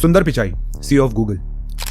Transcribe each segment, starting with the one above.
Sundar Pichai, CEO of Google.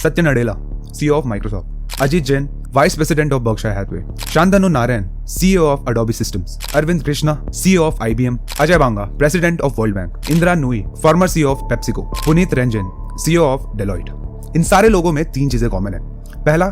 Satya Nadella, CEO of Microsoft. Ajit Jain, Vice President of Berkshire Hathaway. Shantanu Narayan, CEO of Adobe Systems. Arvind Krishna, CEO of IBM. Ajay Banga, President of World Bank. Indra Nooyi, former CEO of PepsiCo. Puneet Ranjan, CEO of Deloitte. इन सारे लोगों में 3 चीजें common है. पहला,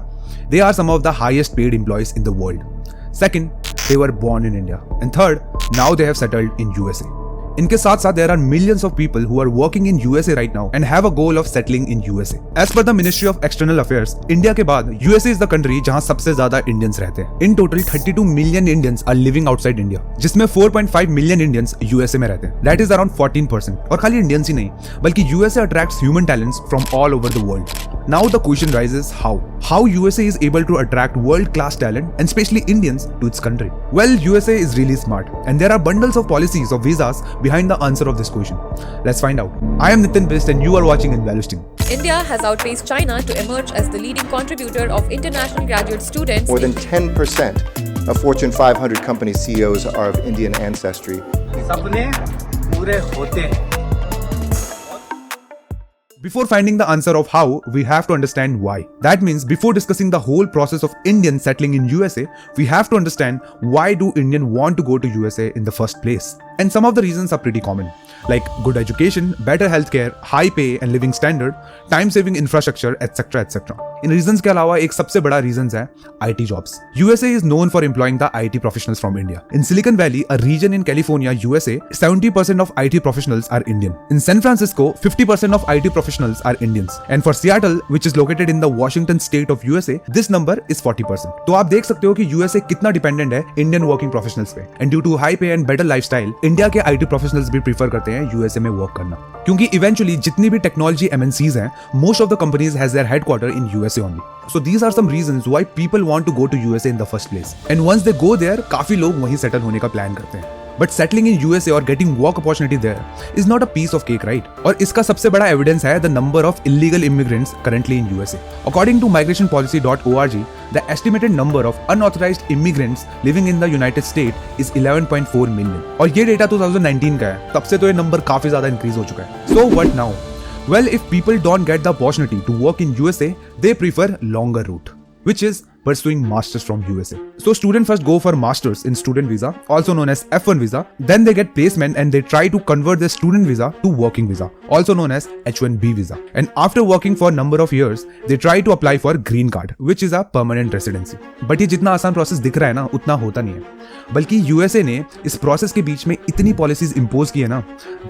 they are some of the highest paid employees in the world. Second, they were born in India. And third, now they have settled in USA. इनके साथ साथ there are millions of people who are working in USA right now and have a goal of settling in USA. As per the Ministry of External Affairs, India के बाद USA is the country जहां सबसे ज्यादा Indians रहते हैं. In total 32 million Indians are living outside India, जिसमें 4.5 million Indians USA में रहते हैं. That is around 14%. और खाली Indians ही नहीं, बल्कि USA attracts human talents from all over the world. Now the question rises how USA is able to attract world-class talent and especially Indians to its country. Well, USA is really smart and there are bundles of policies of visas behind the answer of this question. Let's find out. I am Nitin Bist and you are watching Invaluesting. India has outpaced China to emerge as the leading contributor of international graduate students. More than 10% of Fortune 500 company CEOs are of Indian ancestry. सपने पूरे होते हैं. Before finding the answer of how, we have to understand why. That means before discussing the whole process of Indians settling in USA, we have to understand why do Indians want to go to USA in the first place. And some of the reasons are pretty common, like good education, better healthcare, high pay and living standard, time-saving infrastructure, etc. etc. In reasons के अलावा एक सबसे बड़ा reasons है IT jobs. USA is known for employing the IT professionals from India. In Silicon Valley, a region in California, USA, 70% of IT professionals are Indian. In San Francisco, 50% of IT professionals are Indians. And for Seattle, which is located in the Washington state of USA, this number is 40%. तो आप देख सकते हो कि USA कितना dependent है Indian working professionals पे. And due to high pay and better lifestyle, India के IT प्रोफेशनल्स भी प्रीफर करते हैं यूएसए में वर्क करना, क्योंकि इवेंचुअली जितनी भी टेक्नोलॉजी MNCs हैं, most of the companies has their headquarter in USA only. So these are some reasons why people want to go to USA in the first place. And once they go there, काफी लोग वहीं settle होने का plan करते हैं. But settling in USA or getting work opportunity there is not a piece of cake, right? और इसका सबसे बड़ा evidence है the number of illegal immigrants currently in USA. According to migrationpolicy.org, the estimated number of unauthorized immigrants living in the United States is 11.4 million. और ये data 2019 का है, तब से तो ये नंबर काफी ज्यादा इंक्रीज हो चुका है. So what now? Well, if people don't get the opportunity to work in USA, they prefer longer route, which is pursuing masters from USA. So students first go for masters in student visa, also known as F1 visa. Then they get placement and they try to convert their student visa to working visa, also known as H1B visa. And after working for a number of years, they try to apply for green card, which is a permanent residency. But ये जितना आसान process दिख रहा है ना, उतना होता नहीं है. बल्कि USA ने इस प्रोसेस के बीच में इतनी पॉलिसीज इंपोज की है ना,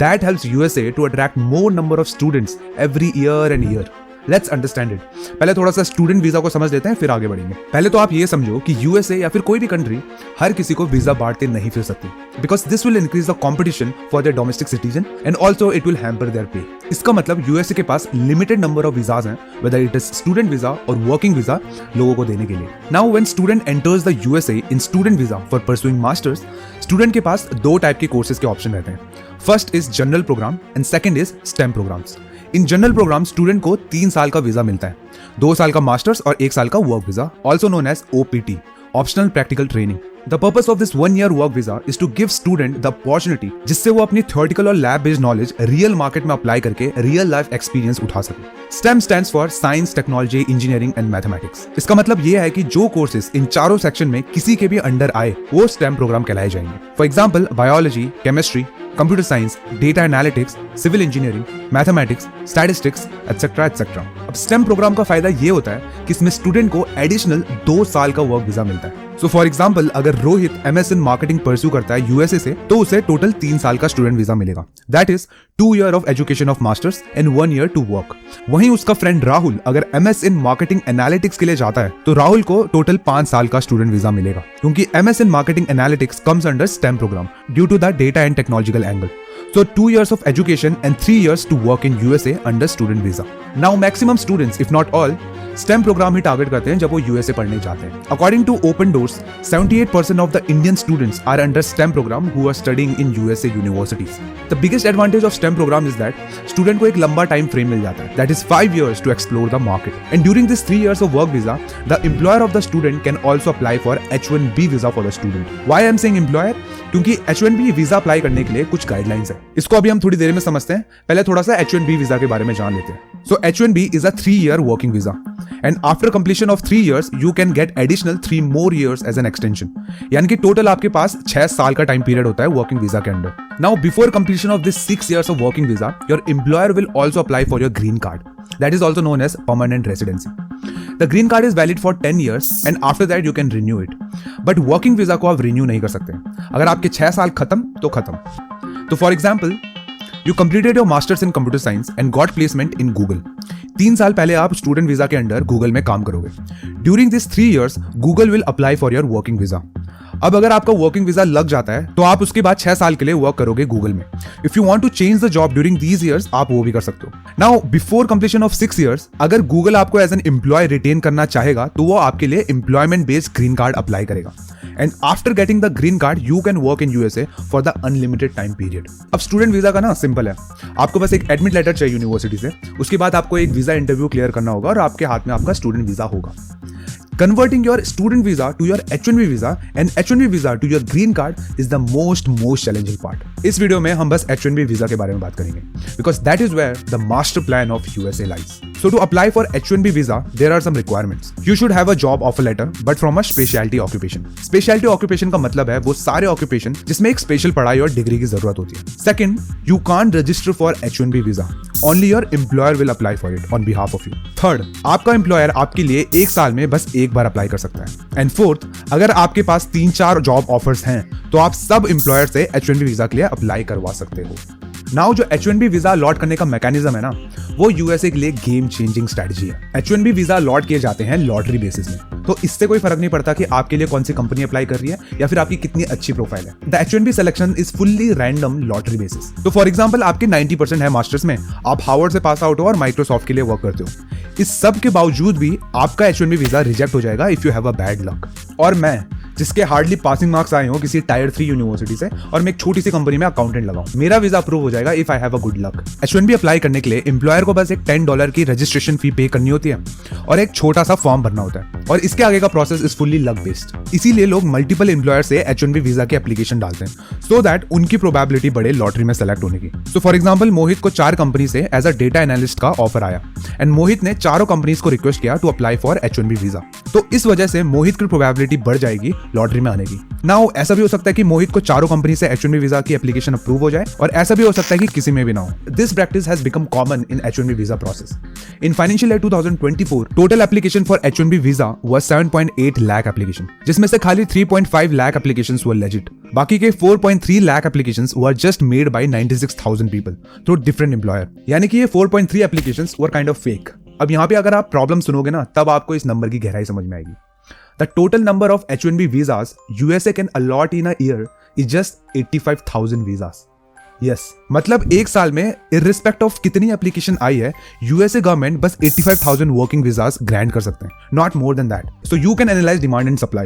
that helps USA to attract more number of students every year and year. Let's understand it. पहले थोड़ा सा स्टूडेंट वीजा को समझ लेते हैं, फिर आगे बढ़ेंगे. पहले तो आप ये समझो कि यूएसए या फिर कोई भी कंट्री हर किसी को वीजा बांटते नहीं फिर सकती, because this will increase the competition for their domestic citizen and also it will hamper their pay. इसका मतलब यूएसए के पास लिमिटेड नंबर ऑफ वीजाज हैं, whether it is student visa और वर्किंग वीजा, लोगों को देने के लिए. Now when student enters the USA in student visa for pursuing masters, student के पास 2 टाइप के कोर्सेज के ऑप्शन रहते हैं. First is general programme and second is stem programs. In general program student को 3 साल का वीजा मिलता है, 2 साल का मास्टर्स और 1 साल का work visa, also known as OPT, optional practical training. The purpose of this 1-year work visa is to give student the opportunity जिससे वो अपनी theoretical और lab based knowledge real market में अप्लाई करके real life experience उठा सके. STEM stands for Science, Technology, Engineering and Mathematics. इसका मतलब ये है कि जो कोर्सेज इन चारों सेक्शन में किसी के भी अंडर आए, वो STEM प्रोग्राम कहलाए जाएंगे. For example, biology, chemistry, computer science, data analytics, civil engineering, mathematics, statistics etcetera etcetera. अब स्टेम प्रोग्राम का फायदा ये होता है कि इसमें स्टूडेंट को एडिशनल 2 साल का वर्क वीजा मिलता है. सो फॉर एग्जाम्पल, अगर Rohit MS in marketing pursue करता है यूएसए से, तो उसे टोटल 3 साल का स्टूडेंट वीजा मिलेगा. That is 2 year of education of masters and 1 year to work. वहीं उसका फ्रेंड राहुल अगर MS इन मार्केटिंग एनालिटिक्स के लिए जाता है, तो राहुल को टोटल 5 साल का स्टूडेंट वीजा मिलेगा, क्योंकि MS in marketing analytics comes under stem program due to the data and technological angle. So 2 years of education and 3 years to work in USA under student visa. Now maximum students, if not all, STEM program ही target करते हैं जब वो USA पढ़ने जाते हैं. According to Open Doors, 78% of the Indian students are under STEM program who are studying in USA universities. The biggest advantage of STEM program is that student को एक लंबा टाइम फ्रेम मिल जाता है, that is 5 years to explore the market. And during this 3 years of work visa, the employer of the student can also apply for H1B visa for the student. Why I am saying employer? क्योंकि H1B visa apply करने के लिए कुछ guidelines है. इसको अभी हम थोड़ी देर में समझते हैं. पहले थोड़ा सा H1B वीजा के बारे में जान लेते हैं. So H1B is a 3-year working visa, and after completion of 3 years, you can get additional 3 more years as an extension. यानी कि टोटल आपके पास 6 साल का टाइम पीरियड होता है वर्किंग वीजा के अंदर. Now before completion of this 6 years of working visa, your employer will also apply for your green card. That is also known as permanent residency. The green card is valid for 10 years and after that you can renew it. But working visa को आप renew नहीं कर सकते. अगर आपके 6 साल खत्म तो खत्म. तो for example, You completed your masters in computer science and got placement in Google. 3 साल पहले आप स्टूडेंट वीजा के अंडर गूगल में काम करोगे. During these 3 years, Google will apply for your working visa. अब अगर आपका वर्किंग वीजा लग जाता है तो आप उसके बाद 6 साल के लिए वर्क करोगे गूगल में. If you want to change the job during these years, आप वो भी कर सकते हो. Now before completion of 6 years, अगर गूगल आपको एज एन एम्प्लॉय रिटेन करना चाहेगा तो वो आपके लिए employment based green card apply करेगा. And after getting the green card you can work in USA for the unlimited time period. अब स्टूडेंट वीजा का ना सिंपल है. आपको बस एक एडमिट लेटर चाहिए यूनिवर्सिटी से. उसके बाद आपको एक वीजा इंटरव्यू क्लियर करना होगा और आपके हाथ में आपका स्टूडेंट वीजा होगा. Converting your student visa to your H1B visa and H1B visa to your green card is the most challenging part. इस वीडियो में हम बस H1B visa के बारे में बात करेंगे because that is where the master plan of USA lies. So to apply for H1B visa, there are some requirements. You should have a job offer letter, but from a specialty occupation. Specialty occupation का मतलब है वो सारे occupation जिसमें एक special पढ़ाई और degree की जरूरत होती है. Second, you can't register for H1B visa. Only your employer will apply for it on behalf of you. Third, आपका employer आपके लिए 1 साल में बस एक बार अप्लाई कर सकता है. एंड फोर्थ, अगर आपके पास 3-4 जॉब ऑफर्स हैं तो आप सब एम्प्लॉयर से H1B वीजा के लिए अप्लाई करवा सकते हो. नाउ जो H1B वीजा अलॉट करने का मैकेनिज्म है ना, वो यूएसए के लिए गेम चेंजिंग स्ट्रेटजी है. H1B वीजा अलॉट किए जाते हैं लॉटरी बेसिस में, तो इससे कोई फर्क नहीं पड़ता कि आपके लिए कौन सी कंपनी अप्लाई कर रही है या फिर आपकी कितनी अच्छी प्रोफाइल है. The H1B selection is fully random lottery basis. तो फॉर एग्जांपल आपके 90% है मास्टर्स में, आप हार्वर्ड से पास आउट हो और माइक्रोसॉफ्ट के लिए वर्क करते हो. इस सब के बावजूद भी आपका H1B वीजा रिजेक्ट हो जाएगा if you have a bad luck. और मैं जिसके हार्डली पासिंग मार्क्स आए हो किसी टायर 3 यूनिवर्सिटी से और मैं एक छोटी सी कंपनी में अकाउंटेंट लगाऊं, मेरा वीजा अप्रूव हो जाएगा if I have a good luck. H1B apply करने के लिए एम्प्लॉयर को बस एक $10 की रजिस्ट्रेशन फी पे करनी होती है और एक छोटा सा फॉर्म भरना होता है, और इसके आगे का process is fully luck based. इसीलिए लोग मल्टीपल एम्प्लॉयर से H1B वीजा की एप्लीकेशन डालते हैं सो दैट उनकी प्रोबेबिलिटी बढ़े लॉटरी में सेलेक्ट होने की. सो फॉर एग्जाम्पल मोहित को 4 कंपनी से एज अ डेटा एनालिस्ट का ऑफर आया एंड मोहित ने चारों कंपनीज को रिक्वेस्ट किया to apply for H1B visa. तो इस वजह से मोहित की प्रोबेबिलिटी बढ़ जाएगी लॉटरी में आने की. नाउ ऐसा भी हो सकता है कि मोहित को चारों कंपनी से H1B वीजा की एप्लीकेशन अप्रूव हो जाए, और ऐसा भी हो सकता है कि किसी में भी ना हो. This practice has become common in H1B visa process. In financial year 2024 total application for H1B visa was 7.8 lakh application, जिसमें से खाली 3.5 लाख एप्लीकेशंस वर लेजिट. बाकी के 4.3 lakh applications were just made by 96,000 people through different employer. यानी कि ये 4.3 applications were kind of fake. अब यहाँ पे अगर आप प्रॉब्लम सुनोगे ना, तब आपको इस नंबर की गहराई समझ में आएगी. The total number of H1B visas USA can allot in a year is just 85,000 visas. Yes, मतलब एक साल में irrespect of कितनी एप्लीकेशन आई है, USA गवर्नमेंट बस 85,000 वर्किंग वीजास ग्रांट कर सकते हैं, not more than that. So you can analyze demand and supply.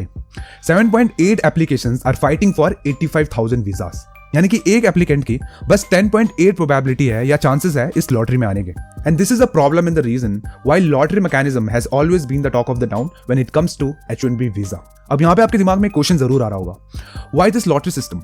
7.8 applications are fighting for 85,000 visas. यानी कि एक एप्लीकेंट की बस 10.8 प्रोबेबिलिटी है या चांसेस है इस लॉटरी में आने के. And this is a problem in the reason why lottery mechanism has always been the talk of the town when it comes to H1B visa. अब यहाँ पे आपके दिमाग में एक क्वेश्चन जरूर आ रहा होगा, why this lottery system?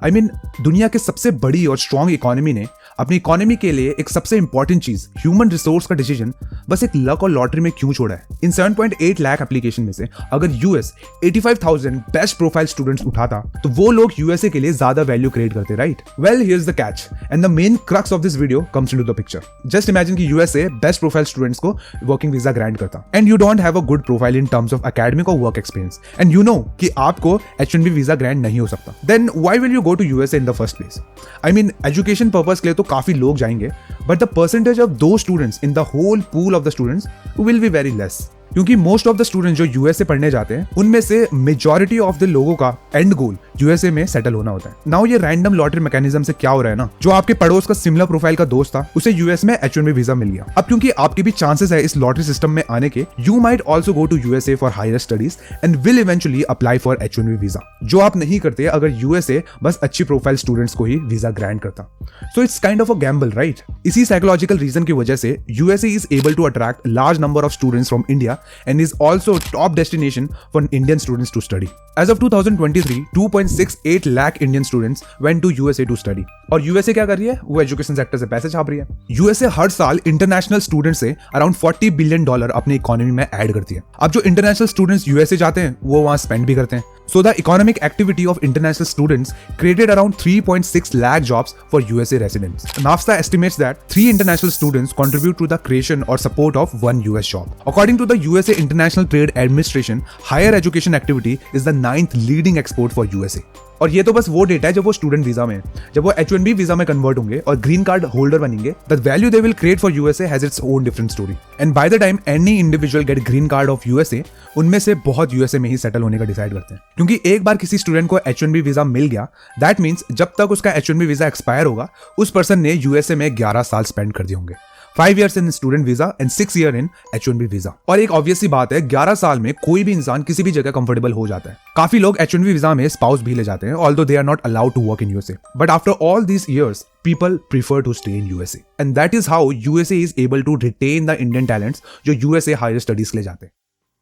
I mean दुनिया के सबसे बड़ी और स्ट्रॉन्ग इकोनॉमी ने अपनी इकोनॉमी के लिए एक सबसे इंपॉर्टेंट चीज ह्यूमन रिसोर्स का डिसीजन बस एक लक और लॉटरी में क्यों छोड़ा है? इन 7.8 लाख एप्लीकेशन में से अगर यूएस 85,000 बेस्ट प्रोफाइल स्टूडेंट्स उठाता तो वो लोग यूएसए के लिए ज्यादा वैल्यू क्रिएट करते, right? Well here's the catch and the main crux of this video comes into the picture. Just imagine कि यूएसए बेस्ट प्रोफाइल स्टूडेंट्स को वर्किंग वीजा ग्रांट करता and you don't have a good profile in terms of academic और work experience and you know कि आपको H1B visa grant नहीं हो सकता. Then why will you go to USA in the first place? I mean education purpose के लिए तो काफी लोग जाएंगे, but the percentage of those students in the whole pool of the students will be very less. क्योंकि most of the students जो USA पढ़ने जाते हैं उनमें से मेजॉरिटी ऑफ द लोगों का एंड गोल यूएसए में सेटल होना होता है. नाउ ये रैंडम लॉटरी मैकेनिज्म से क्या हो रहा है ना, जो आपके पड़ोस का सिमिलर प्रोफाइल का दोस्त था उसे यूएस में H1B वीजा मिल गया. अब क्योंकि आपके भी चांसेस है इस लॉटरी सिस्टम में आने के, you might also go to USA for higher studies and will eventually apply for H1B visa, जो आप नहीं करते अगर यूएसए बस अच्छी प्रोफाइल स्टूडेंट्स को ही वीजा ग्रांट करता. So it's kind of a gamble, right? इसी साइकोलॉजिकल रीजन की वजह से USA is able to attract large number of students from India and is also top destination for Indian students to study. As of 2023, 2.68 lakh Indian students went to USA to study. और USA क्या कर रही है? वो education sector से पैसे छाप रही है. USA हर साल इंटरनेशनल स्टूडेंट से अराउंड $40 बिलियन अपनी इकोनॉमी में ऐड करती है. अब जो इंटरनेशनल स्टूडेंट्स USA जाते हैं वो वहां स्पेंड भी करते हैं. So the economic activity of international students created around 3.6 lakh jobs for USA residents. NAFTA estimates that 3 international students contribute to the creation or support of 1 US job. According to the USA International Trade Administration, higher education activity is the 9th leading export for USA. और ये तो बस वो data है जब वो student visa में है. जब वो H1B वीजा में कन्वर्ट होंगे और ग्रीन कार्ड होल्डर बनेंगे, the value they will create for USA has its own different story. And by the time any individual get green card of USA, उनमें से बहुत यूएसए में ही सेटल होने का डिसाइड करते हैं. क्योंकि एक बार किसी स्टूडेंट को H1B वीजा मिल गया, दैट मीन्स जब तक उसका H1B वीजा एक्सपायर होगा, उस पर्सन ने यूएसए में 11 साल स्पेंड कर दिए होंगे. 5 years in student visa and 6 years in H1B visa. और एक ऑब्वियस सी बात है, 11 साल में कोई भी इंसान किसी भी जगह कंफर्टेबल हो जाता है. काफी लोग H1B वीजा में स्पाउस भी ले जाते हैं, although they are not allowed to work in USA. But after all these years, people prefer to stay in USA. And that is how USA is able to retain the Indian talents जो USA higher studies के लिए जाते हैं.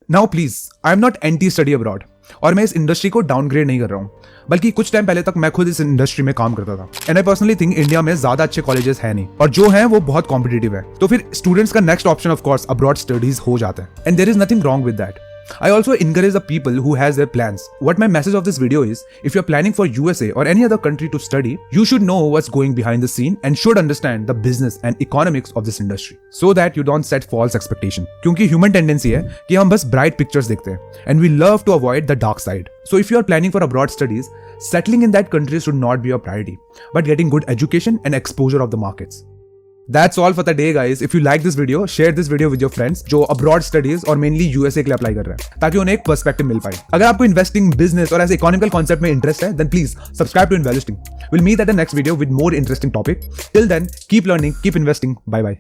Now please, I am not anti study abroad, और मैं इस industry को downgrade नहीं कर रहा हूँ, बल्कि कुछ टाइम पहले तक मैं खुद इस इंडस्ट्री में काम करता था. And I personally think India में ज्यादा अच्छे कॉलेजेस है नहीं, और जो हैं वो बहुत कॉम्पिटिटिव है. तो फिर स्टूडेंट्स का next option of course abroad studies हो जाता है. And there is nothing wrong with that. I also encourage the people who has their plans. What my message of this video is, if you're planning for USA or any other country to study, you should know what's going behind the scene and should understand the business and economics of this industry so that you don't set false expectation. क्योंकि human tendency है कि हम बस bright pictures देखते हैं and we love to avoid the dark side. So if you are planning for abroad studies, settling in that country should not be your priority, but getting good education and exposure of the markets. That's all for the day guys. If you like this video, share this video with your friends जो abroad studies और mainly USA के लिए apply कर रहे हैं, ताकि उन्हें एक पर्सपेक्टिव मिल पाए. अगर आपको इन्वेस्टिंग, बिजनेस और ऐसे इकोनॉमिकल कॉन्सेप्ट में इंटरेस्ट है, then please subscribe to Investing. We'll meet at the next video with more interesting topic. Till then, keep learning, keep investing. Bye bye.